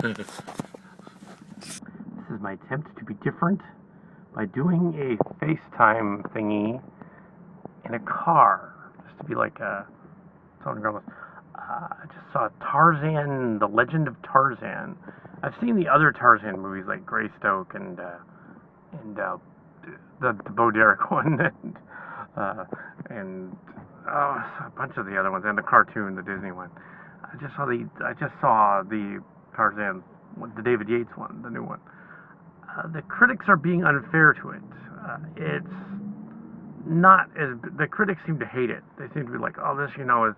This is my attempt to be different by doing a FaceTime thingy in a car. Just to be like a... I just saw Tarzan, The Legend of Tarzan. I've seen the other Tarzan movies like Greystoke and the Bo Derek one and a bunch of the other ones, and the cartoon, the Disney one. I just saw the Tarzan, the David Yates one, the new one. The critics are being unfair to it. It's not as... The critics seem to hate it. They seem to be like, oh, this, is 30%,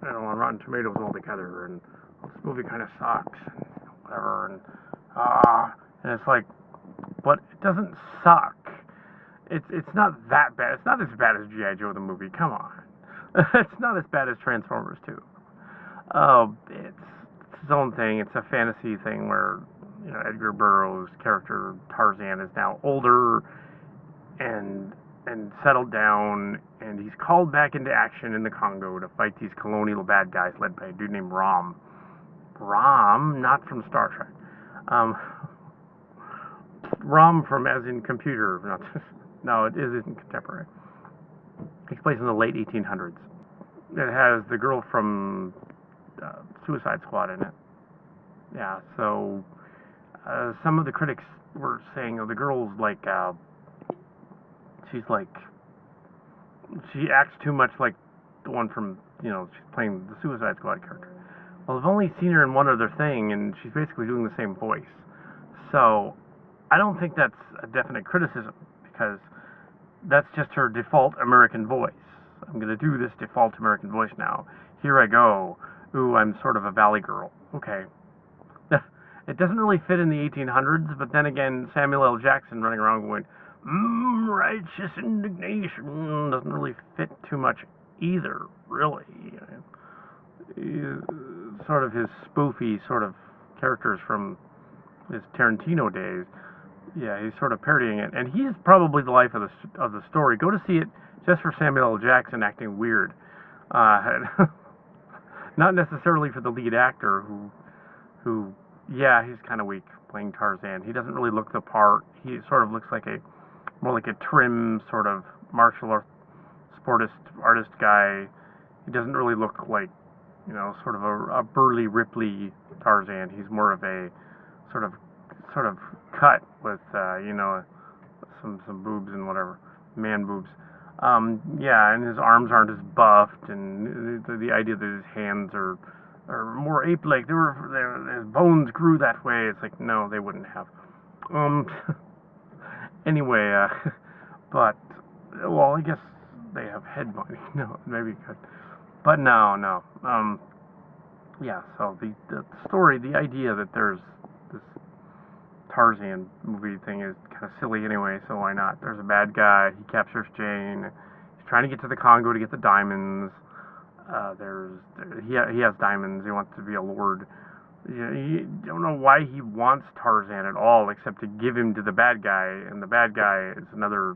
on Rotten Tomatoes altogether, and this movie kind of sucks, and whatever, and it's like, but it doesn't suck. It's not that bad. It's not as bad as G.I. Joe the movie. Come on. It's not as bad as Transformers 2. It's its own thing. It's a fantasy thing where, Edgar Burroughs' character Tarzan is now older and settled down, and he's called back into action in the Congo to fight these colonial bad guys led by a dude named Rom. Rom, not from Star Trek. Rom from as in computer. No, it isn't contemporary. It takes place in the late 1800s. It has the girl from Suicide Squad in it. Yeah, so some of the critics were saying, the girl's like, she acts too much like the one from, she's playing the Suicide Squad character. Well, I've only seen her in one other thing, and she's basically doing the same voice. So, I don't think that's a definite criticism, because that's just her default American voice. I'm going to do this default American voice now. Here I go. Ooh, I'm sort of a valley girl. Okay. It doesn't really fit in the 1800s, but then again, Samuel L. Jackson running around going, righteous indignation, doesn't really fit too much either, really. Sort of his spoofy sort of characters from his Tarantino days. Yeah, he's sort of parodying it, and he's probably the life of the story. Go to see it just for Samuel L. Jackson acting weird. Not necessarily for the lead actor, who yeah, he's kind of weak playing Tarzan. He doesn't really look the part. He sort of looks like more like a trim sort of martial artist guy. He doesn't really look like, sort of a burly Ripley Tarzan. He's more of a sort of cut with, some boobs and whatever, man boobs. Yeah, and his arms aren't as buffed, and the idea that his hands are more ape-like. His bones grew that way. It's like, no, they wouldn't have. Anyway, but, well, I guess they have head money. No, maybe could. But no. Yeah, so the story, the idea that there's this Tarzan movie thing is kind of silly anyway, so why not? There's a bad guy, he captures Jane, he's trying to get to the Congo to get the diamonds. He has diamonds, he wants to be a lord. You don't know why he wants Tarzan at all, except to give him to the bad guy, and the bad guy is another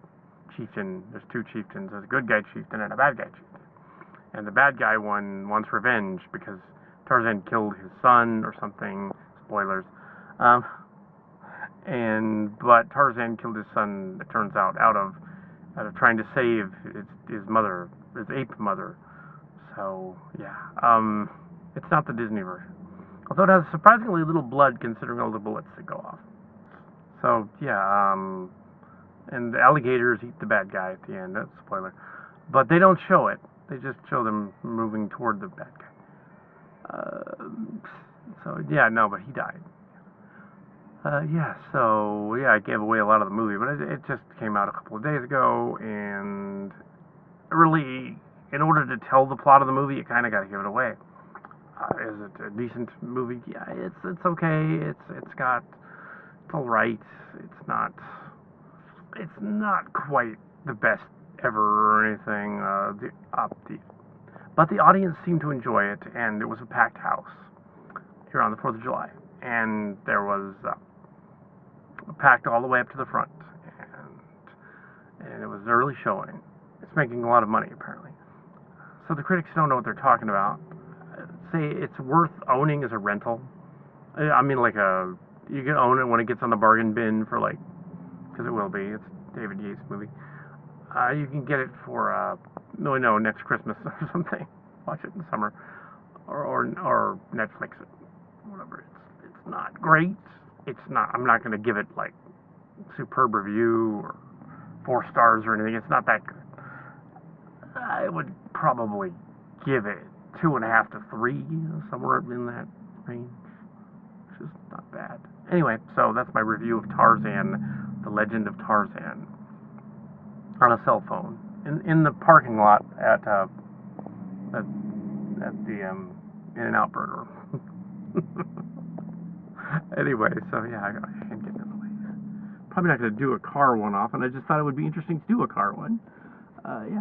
chieftain. There's two chieftains. There's a good guy chieftain and a bad guy chieftain. And the bad guy one wants revenge because Tarzan killed his son or something. Spoilers. But Tarzan killed his son, it turns out of trying to save his mother, his ape mother. So, yeah. It's not the Disney version. Although it has surprisingly little blood considering all the bullets that go off. So, yeah, and the alligators eat the bad guy at the end. That's a spoiler. But they don't show it. They just show them moving toward the bad guy. So, yeah, no, but he died. Yeah, so, yeah, I gave away a lot of the movie, but it just came out a couple of days ago, and really, in order to tell the plot of the movie, you kind of got to give it away. Is it a decent movie? Yeah, it's okay. It's alright. It's not quite the best ever or anything. But the audience seemed to enjoy it, and it was a packed house here on the 4th of July, and there was packed all the way up to the front, and it was early showing. It's making a lot of money apparently. So the critics don't know what they're talking about. say it's worth owning as a rental. I mean, like you can own it when it gets on the bargain bin for like, because it will be. It's David Yates movie. You can get it for no, next Christmas or something. Watch it in the summer, or Netflix it, whatever. It's not great. It's not. I'm not going to give it like superb review or 4 stars or anything. It's not that good. I would probably give it 2.5 to 3, somewhere in that range. Which is not bad. Anyway, so that's my review of Tarzan, The Legend of Tarzan, on a cell phone in the parking lot at the In-N-Out Burger. Anyway, so yeah, I can't get in the way. Probably not going to do a car one off, and I just thought it would be interesting to do a car one. Yeah.